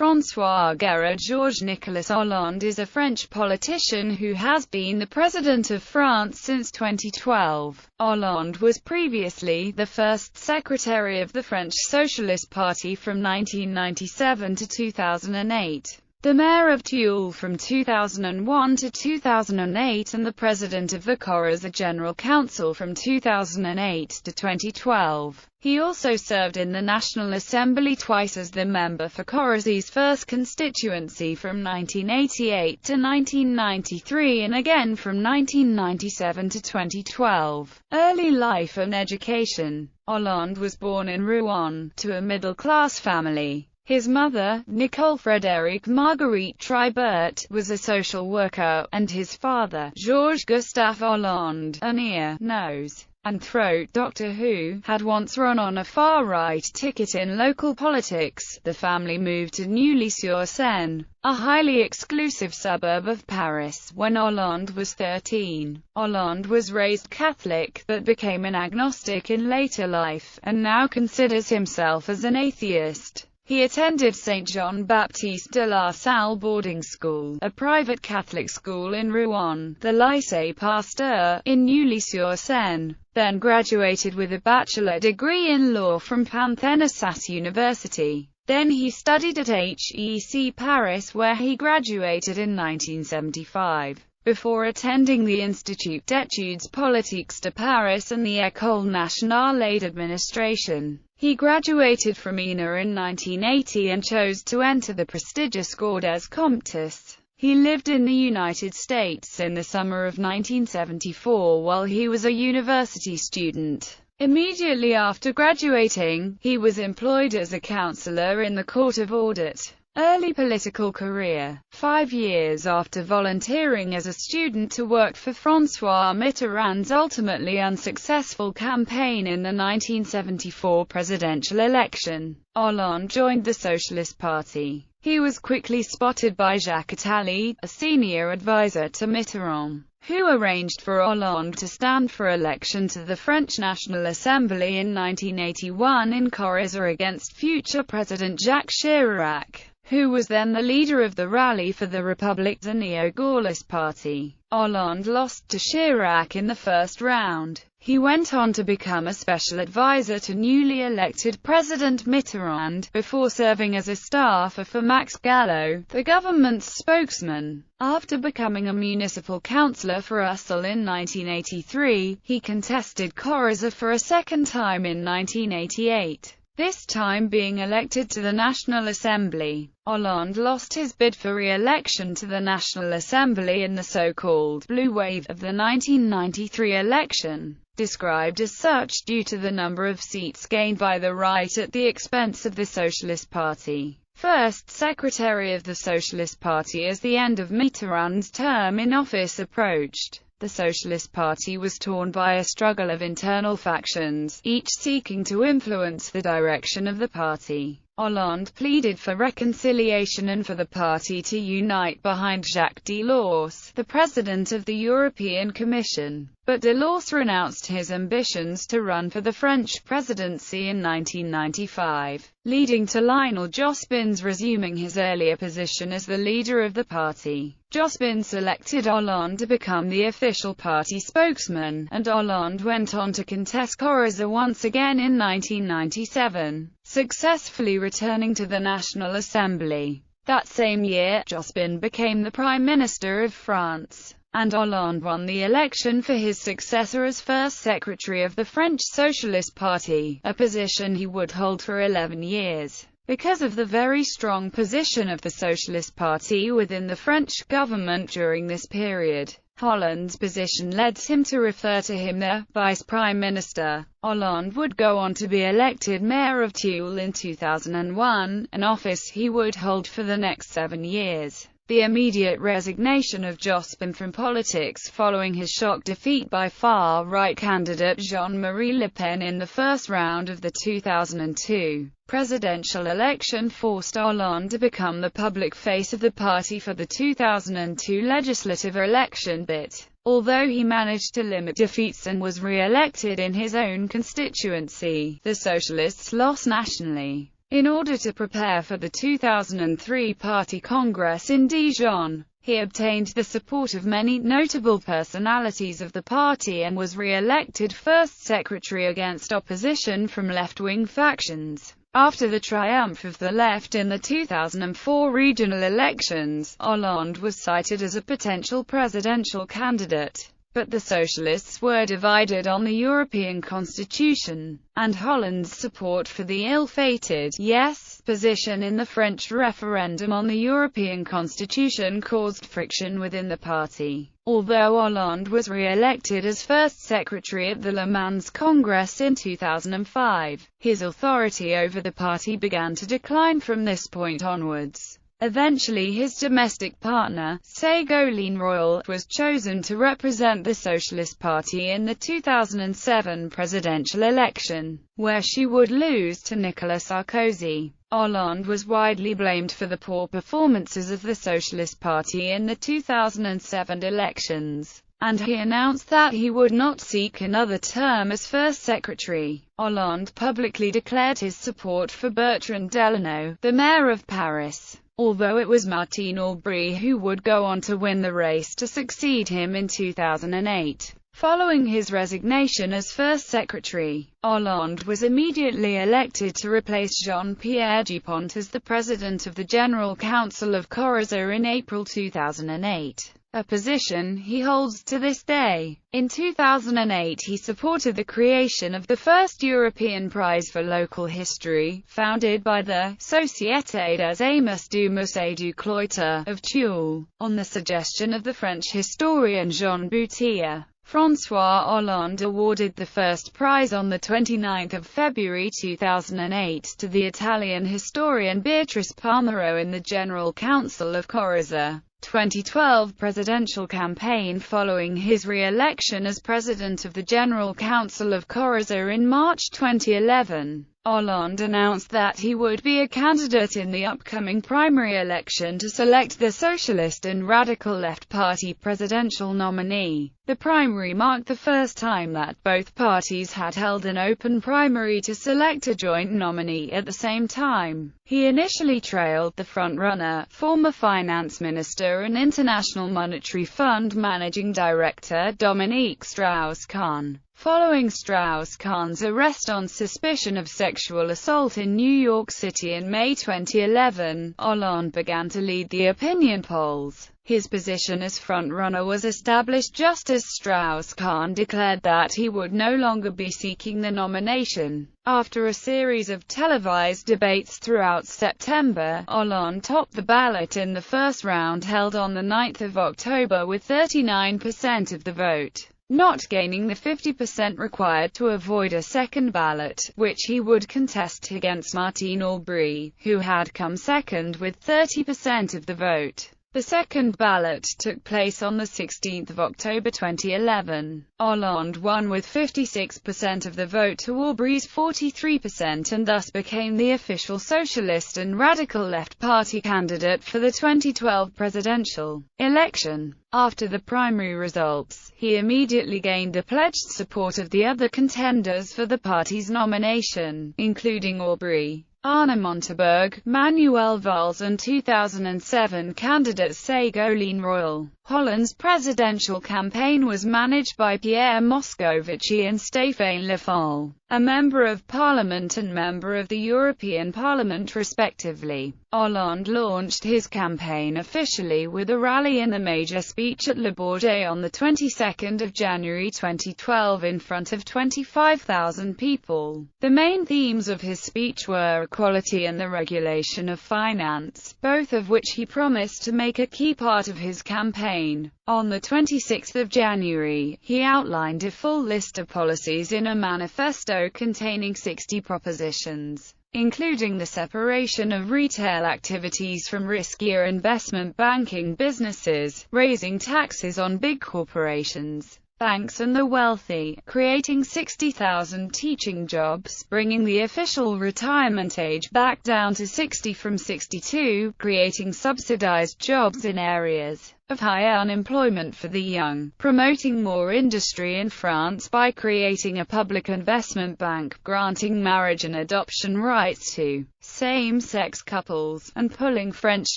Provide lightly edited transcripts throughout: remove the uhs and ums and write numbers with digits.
François Georges-Nicolas Hollande is a French politician who has been the President of France since 2012. Hollande was previously the first Secretary of the French Socialist Party from 1997 to 2008. The mayor of Tulle from 2001 to 2008 and the president of the Corps General Council from 2008 to 2012. He also served in the National Assembly twice as the member for Corrèz's first constituency from 1988 to 1993 and again from 1997 to 2012. Early life and education. Hollande was born in Rouen, to a middle-class family. His mother, Nicole Frédérique Marguerite Tribert, was a social worker, and his father, Georges-Gustave Hollande, an ear, nose, and throat doctor who had once run on a far-right ticket in local politics. The family moved to Neuilly-sur-Seine, a highly exclusive suburb of Paris, when Hollande was 13. Hollande was raised Catholic, but became an agnostic in later life, and now considers himself as an atheist. He attended Saint Jean-Baptiste de la Salle boarding school, a private Catholic school in Rouen, the Lycée Pasteur, in Neuilly-sur-Seine, then graduated with a bachelor degree in law from Panthéon-Assas University. Then he studied at HEC Paris where he graduated in 1975. Before attending the Institut d'études politiques de Paris and the École nationale d'administration. He graduated from ENA in 1980 and chose to enter the prestigious Corps des Comptes. He lived in the United States in the summer of 1974 while he was a university student. Immediately after graduating, he was employed as a counselor in the Court of Audit. Early political career. 5 years after volunteering as a student to work for François Mitterrand's ultimately unsuccessful campaign in the 1974 presidential election, Hollande joined the Socialist Party. He was quickly spotted by Jacques Attali, a senior advisor to Mitterrand, who arranged for Hollande to stand for election to the French National Assembly in 1981 in Corrèze against future President Jacques Chirac, who was then the leader of the Rally for the Republic, the neo-Gaullist party. Hollande lost to Chirac in the first round. He went on to become a special advisor to newly elected President Mitterrand, before serving as a staffer for Max Gallo, the government's spokesman. After becoming a municipal councillor for Ussel in 1983, he contested Corrèze for a second time in 1988. This time being elected to the National Assembly. Hollande lost his bid for re-election to the National Assembly in the so-called blue wave of the 1993 election, described as such due to the number of seats gained by the right at the expense of the Socialist Party. First Secretary of the Socialist Party as the end of Mitterrand's term in office approached. The Socialist Party was torn by a struggle of internal factions, each seeking to influence the direction of the party. Hollande pleaded for reconciliation and for the party to unite behind Jacques Delors, the president of the European Commission. But Delors renounced his ambitions to run for the French presidency in 1995, leading to Lionel Jospin's resuming his earlier position as the leader of the party. Jospin selected Hollande to become the official party spokesman, and Hollande went on to contest Corrèze once again in 1997, successfully returning to the National Assembly. That same year, Jospin became the Prime Minister of France, and Hollande won the election for his successor as first Secretary of the French Socialist Party, a position he would hold for 11 years. Because of the very strong position of the Socialist Party within the French government during this period, Hollande's position led him to refer to him the Vice Prime Minister. Hollande would go on to be elected Mayor of Tulle in 2001, an office he would hold for the next 7 years. The immediate resignation of Jospin from politics following his shock defeat by far-right candidate Jean-Marie Le Pen in the first round of the 2002 presidential election forced Hollande to become the public face of the party for the 2002 legislative election but, although he managed to limit defeats and was re-elected in his own constituency, the Socialists lost nationally. In order to prepare for the 2003 Party Congress in Dijon, he obtained the support of many notable personalities of the party and was re-elected first secretary against opposition from left-wing factions. After the triumph of the left in the 2004 regional elections, Hollande was cited as a potential presidential candidate. But the socialists were divided on the European Constitution, and Hollande's support for the ill-fated yes position in the French referendum on the European Constitution caused friction within the party. Although Hollande was re-elected as first secretary at the Le Mans Congress in 2005, his authority over the party began to decline from this point onwards. Eventually his domestic partner, Ségolène Royal, was chosen to represent the Socialist Party in the 2007 presidential election, where she would lose to Nicolas Sarkozy. Hollande was widely blamed for the poor performances of the Socialist Party in the 2007 elections, and he announced that he would not seek another term as first secretary. Hollande publicly declared his support for Bertrand Delanoë, the mayor of Paris, although it was Martine Aubry who would go on to win the race to succeed him in 2008. Following his resignation as first secretary, Hollande was immediately elected to replace Jean-Pierre Dupont as the president of the General Council of Coureza in April 2008, a position he holds to this day. In 2008 he supported the creation of the first European Prize for Local History, founded by the Société des Amis du Musée du Cloître of Tulle, on the suggestion of the French historian Jean Boutier. François Hollande awarded the first prize on 29 February 2008 to the Italian historian Beatrice Palmero in the General Council of Coureza. 2012 presidential campaign. Following his re-election as president of the General Council of Coureza in March 2011, Hollande announced that he would be a candidate in the upcoming primary election to select the Socialist and Radical Left Party presidential nominee. The primary marked the first time that both parties had held an open primary to select a joint nominee at the same time. He initially trailed the frontrunner, former finance minister and International Monetary Fund managing director Dominique Strauss-Kahn. Following Strauss-Kahn's arrest on suspicion of sexual assault in New York City in May 2011, Hollande began to lead the opinion polls. His position as frontrunner was established just as Strauss-Kahn declared that he would no longer be seeking the nomination. After a series of televised debates throughout September, Hollande topped the ballot in the first round held on 9 October with 39% of the vote, not gaining the 50% required to avoid a second ballot, which he would contest against Martine Aubry, who had come second with 30% of the vote. The second ballot took place on 16 October 2011. Hollande won with 56% of the vote to Aubry's 43% and thus became the official Socialist and Radical Left Party candidate for the 2012 presidential election. After the primary results, he immediately gained the pledged support of the other contenders for the party's nomination, including Aubry, Arnaud Montebourg, Manuel Valls and 2007 candidate Ségolène Royal. Hollande's presidential campaign was managed by Pierre Moscovici and Stéphane Le Foll, a member of parliament and member of the European Parliament respectively. Hollande launched his campaign officially with a rally and a major speech at Le Bourget on the 22nd of January 2012 in front of 25,000 people. The main themes of his speech were equality and the regulation of finance, both of which he promised to make a key part of his campaign. On the 26th of January, he outlined a full list of policies in a manifesto containing 60 propositions, including the separation of retail activities from riskier investment banking businesses, raising taxes on big corporations, banks and the wealthy, creating 60,000 teaching jobs, bringing the official retirement age back down to 60 from 62, creating subsidized jobs in areas of high unemployment for the young, promoting more industry in France by creating a public investment bank, granting marriage and adoption rights to same-sex couples, and pulling French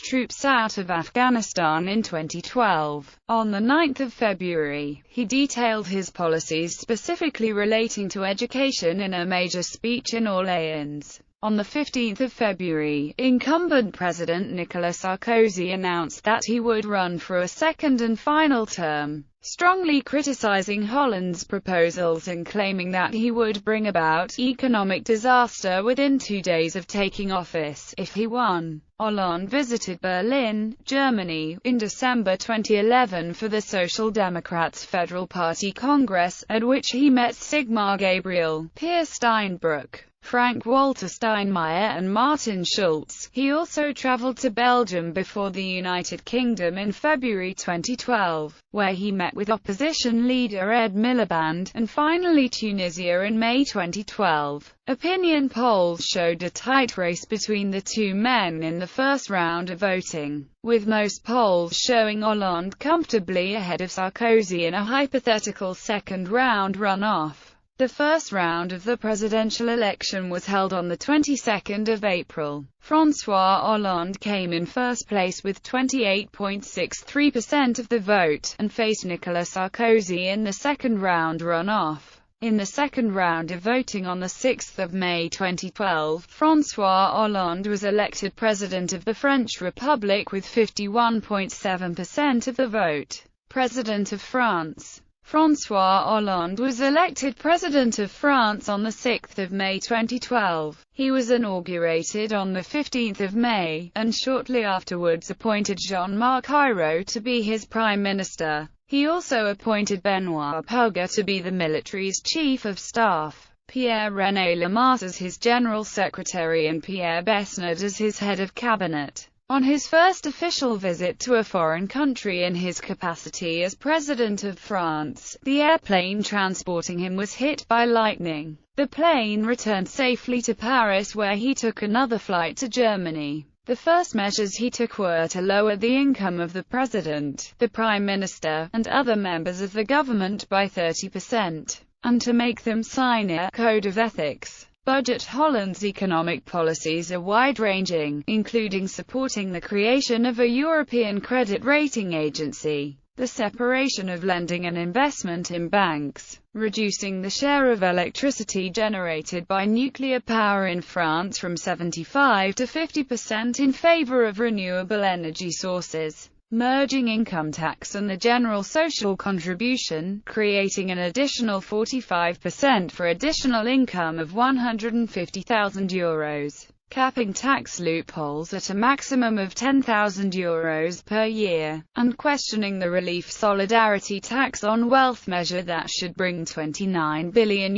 troops out of Afghanistan in 2012. On the 9th of February, he detailed his policies specifically relating to education in a major speech in Orléans. On the 15th of February, incumbent President Nicolas Sarkozy announced that he would run for a second and final term, strongly criticizing Hollande's proposals and claiming that he would bring about economic disaster within 2 days of taking office if he won. Hollande visited Berlin, Germany, in December 2011 for the Social Democrats' Federal Party Congress, at which he met Sigmar Gabriel, Peer Steinbrück, Frank-Walter Steinmeier and Martin Schulz. He also traveled to Belgium before the United Kingdom in February 2012, where he met with opposition leader Ed Miliband, and finally Tunisia in May 2012. Opinion polls showed a tight race between the two men in the first round of voting, with most polls showing Hollande comfortably ahead of Sarkozy in a hypothetical second-round runoff. The first round of the presidential election was held on the 22nd of April. François Hollande came in first place with 28.63% of the vote, and faced Nicolas Sarkozy in the second-round runoff. In the second round of voting on the 6th of May 2012, François Hollande was elected President of the French Republic with 51.7% of the vote. President of France. François Hollande was elected President of France on the 6th of May 2012. He was inaugurated on the 15th of May, and shortly afterwards appointed Jean-Marc Ayrault to be his Prime Minister. He also appointed Benoît Puga to be the military's Chief of Staff, Pierre-René Lamarche as his General Secretary and Pierre Besnard as his Head of Cabinet. On his first official visit to a foreign country in his capacity as President of France, the airplane transporting him was hit by lightning. The plane returned safely to Paris, where he took another flight to Germany. The first measures he took were to lower the income of the President, the Prime Minister, and other members of the government by 30%, and to make them sign a Code of Ethics. Budget. Hollande's economic policies are wide-ranging, including supporting the creation of a European credit rating agency, the separation of lending and investment in banks, reducing the share of electricity generated by nuclear power in France from 75 to 50% in favor of renewable energy sources, merging income tax and the general social contribution, creating an additional 45% for additional income of €150,000, capping tax loopholes at a maximum of €10,000 per year, and questioning the relief solidarity tax on wealth measure that should bring €29 billion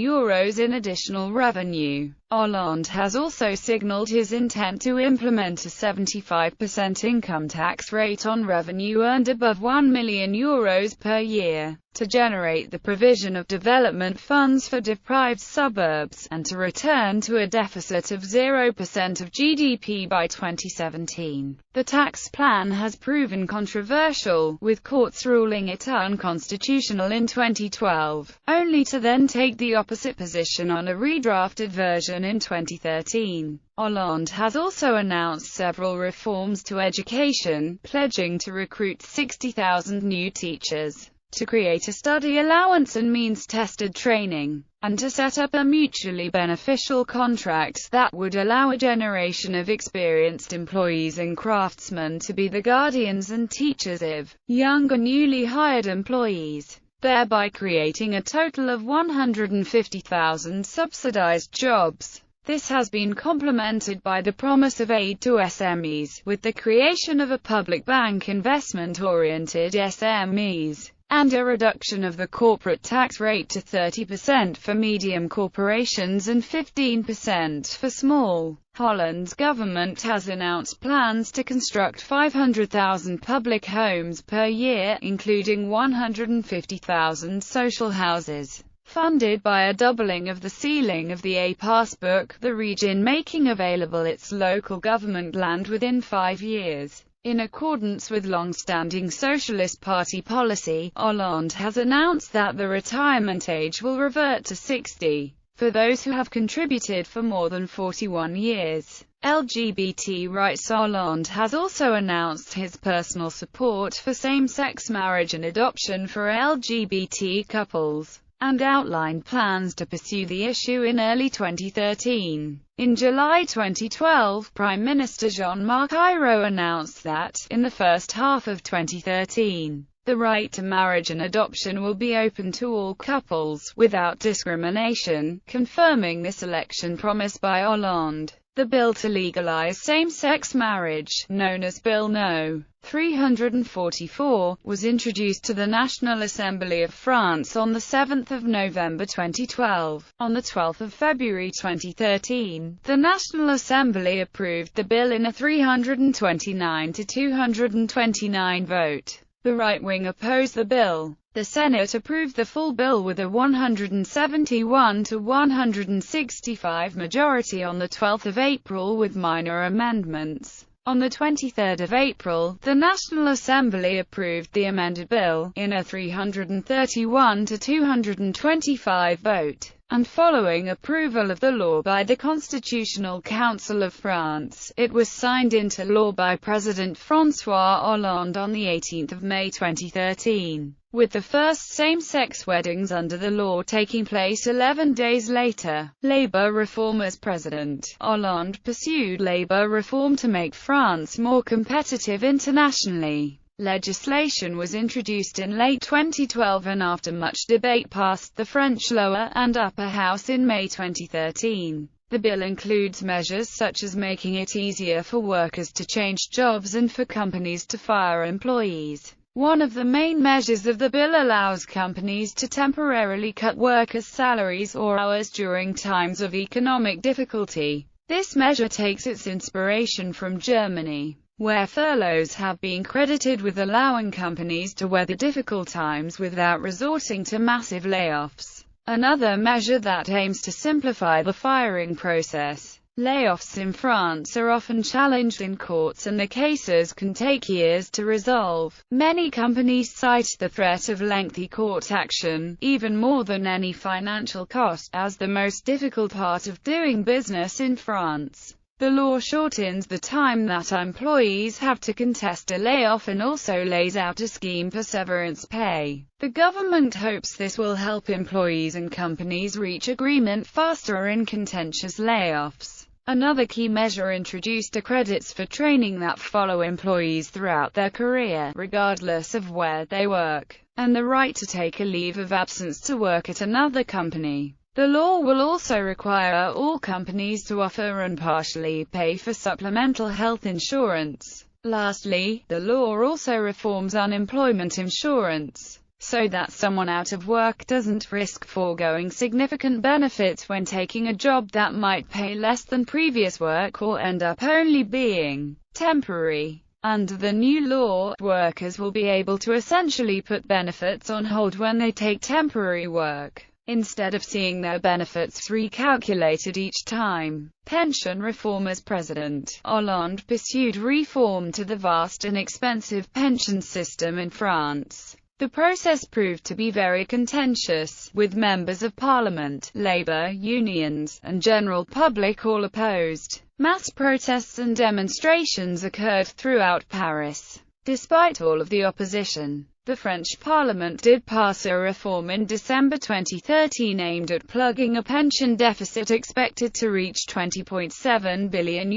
in additional revenue. Hollande has also signaled his intent to implement a 75% income tax rate on revenue earned above €1 million per year, to generate the provision of development funds for deprived suburbs, and to return to a deficit of 0% of GDP by 2017. The tax plan has proven controversial, with courts ruling it unconstitutional in 2012, only to then take the opposite position on a redrafted version in 2013. Hollande has also announced several reforms to education, pledging to recruit 60,000 new teachers, to create a study allowance and means-tested training, and to set up a mutually beneficial contract that would allow a generation of experienced employees and craftsmen to be the guardians and teachers of younger newly hired employees, thereby creating a total of 150,000 subsidized jobs. This has been complemented by the promise of aid to SMEs, with the creation of a public bank investment-oriented SMEs, and a reduction of the corporate tax rate to 30% for medium corporations and 15% for small. Hollande's government has announced plans to construct 500,000 public homes per year, including 150,000 social houses, funded by a doubling of the ceiling of the A-Passbook, the region making available its local government land within 5 years. In accordance with long-standing Socialist Party policy, Hollande has announced that the retirement age will revert to 60 for those who have contributed for more than 41 years. LGBT rights. Hollande has also announced his personal support for same-sex marriage and adoption for LGBT couples, and outlined plans to pursue the issue in early 2013. In July 2012, Prime Minister Jean-Marc Ayrault announced that, in the first half of 2013, the right to marriage and adoption will be open to all couples, without discrimination, confirming this election promise by Hollande. The bill to legalize same-sex marriage, known as Bill No. 344, was introduced to the National Assembly of France on 7 November 2012. On 12 February 2013, the National Assembly approved the bill in a 329 to 229 vote. The right wing opposed the bill. The Senate approved the full bill with a 171 to 165 majority on 12 April with minor amendments. On 23 April, the National Assembly approved the amended bill, in a 331 to 225 vote, and following approval of the law by the Constitutional Council of France, it was signed into law by President François Hollande on 18 May 2013, with the first same-sex weddings under the law taking place 11 days later. Labour reform. As President Hollande pursued labour reform to make France more competitive internationally. Legislation was introduced in late 2012 and after much debate passed the French lower and upper house in May 2013. The bill includes measures such as making it easier for workers to change jobs and for companies to fire employees. One of the main measures of the bill allows companies to temporarily cut workers' salaries or hours during times of economic difficulty. This measure takes its inspiration from Germany, where furloughs have been credited with allowing companies to weather difficult times without resorting to massive layoffs. Another measure that aims to simplify the firing process. Layoffs in France are often challenged in courts and the cases can take years to resolve. Many companies cite the threat of lengthy court action, even more than any financial cost, as the most difficult part of doing business in France. The law shortens the time that employees have to contest a layoff and also lays out a scheme for severance pay. The government hopes this will help employees and companies reach agreement faster in contentious layoffs. Another key measure introduced are credits for training that follow employees throughout their career, regardless of where they work, and the right to take a leave of absence to work at another company. The law will also require all companies to offer and partially pay for supplemental health insurance. Lastly, the law also reforms unemployment insurance, so that someone out of work doesn't risk foregoing significant benefits when taking a job that might pay less than previous work or end up only being temporary. Under the new law, workers will be able to essentially put benefits on hold when they take temporary work, instead of seeing their benefits recalculated each time. Pension reform. As President Hollande pursued reform to the vast and expensive pension system in France. The process proved to be very contentious, with members of parliament, labor unions, and general public all opposed. Mass protests and demonstrations occurred throughout Paris. Despite all of the opposition, the French Parliament did pass a reform in December 2013 aimed at plugging a pension deficit expected to reach €20.7 billion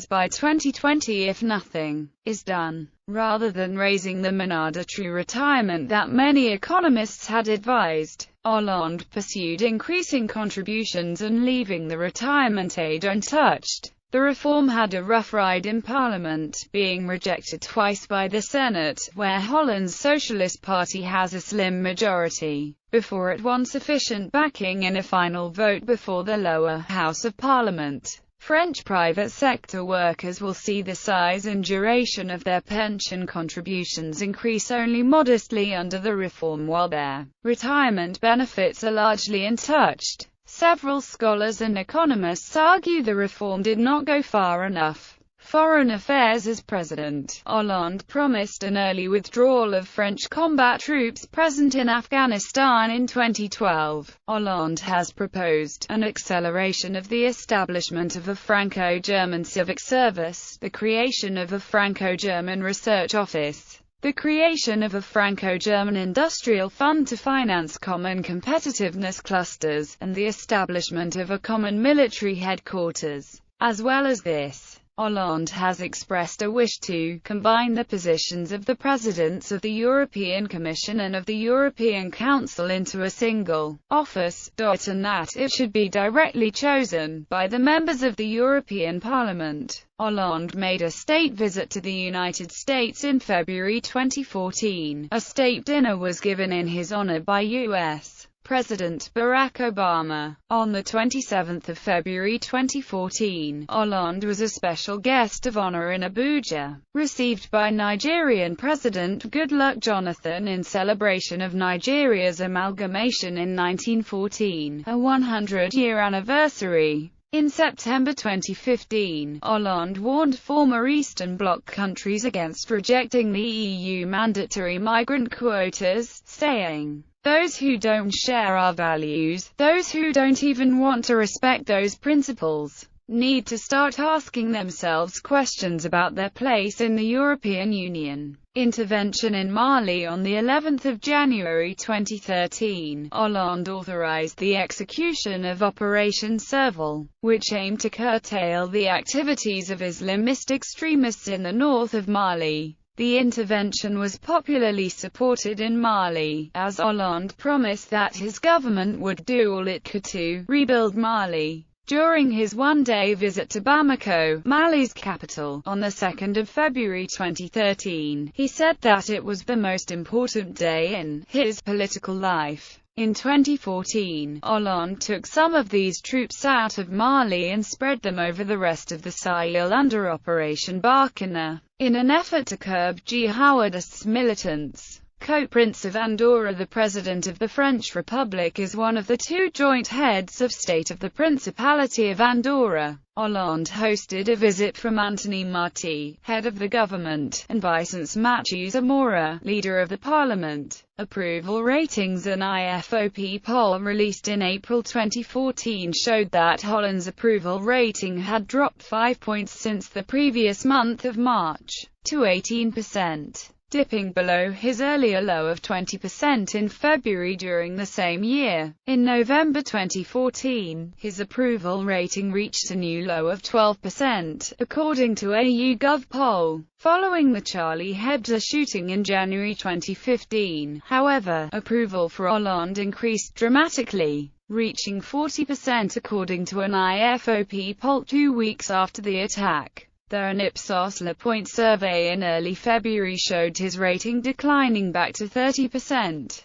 by 2020 if nothing is done. Rather than raising the mandatory retirement that many economists had advised, Hollande pursued increasing contributions and leaving the retirement age untouched. The reform had a rough ride in Parliament, being rejected twice by the Senate, where Hollande's Socialist Party has a slim majority, before it won sufficient backing in a final vote before the lower house of Parliament. French private sector workers will see the size and duration of their pension contributions increase only modestly under the reform, while their retirement benefits are largely untouched. Several scholars and economists argue the reform did not go far enough. foreign affairs as president, Hollande promised an early withdrawal of French combat troops present in Afghanistan in 2012. Hollande has proposed an acceleration of the establishment of a Franco-German civic service, the creation of a Franco-German research office, the creation of a Franco-German industrial fund to finance common competitiveness clusters, and the establishment of a common military headquarters. As well as this, Hollande has expressed a wish to combine the positions of the presidents of the European Commission and of the European Council into a single office, and that it should be directly chosen by the members of the European Parliament. Hollande made a state visit to the United States in February 2014. A state dinner was given in his honor by U.S. President Barack Obama. On the 27th of February 2014, Hollande was a special guest of honor in Abuja, received by Nigerian President Goodluck Jonathan in celebration of Nigeria's amalgamation in 1914, a 100-year anniversary. In September 2015, Hollande warned former Eastern Bloc countries against rejecting the EU mandatory migrant quotas, saying, "Those who don't share our values, those who don't even want to respect those principles, need to start asking themselves questions about their place in the European Union." Intervention in Mali. On the 11th of January 2013, Hollande authorized the execution of Operation Serval, which aimed to curtail the activities of Islamist extremists in the north of Mali. The intervention was popularly supported in Mali, as Hollande promised that his government would do all it could to rebuild Mali. During his one-day visit to Bamako, Mali's capital, on the 2nd of February 2013, he said that it was the most important day in his political life. In 2014, Hollande took some of these troops out of Mali and spread them over the rest of the Sahel under Operation Barkhane, in an effort to curb jihadists' militants. Co-Prince of Andorra. The President of the French Republic is one of the two joint heads of state of the Principality of Andorra. Hollande hosted a visit from Antoni Martí, head of the government, and Vicence Mathieu Zamora, leader of the parliament. Approval ratings. An IFOP poll released in April 2014 showed that Hollande's approval rating had dropped 5 points since the previous month of March, to 18%. Dipping below his earlier low of 20% in February during the same year. In November 2014, his approval rating reached a new low of 12%, according to a YouGov poll. Following the Charlie Hebdo shooting in January 2015, however, approval for Hollande increased dramatically, reaching 40% according to an IFOP poll 2 weeks after the attack. Though an Ipsos La Pointe survey in early February showed his rating declining back to 30%.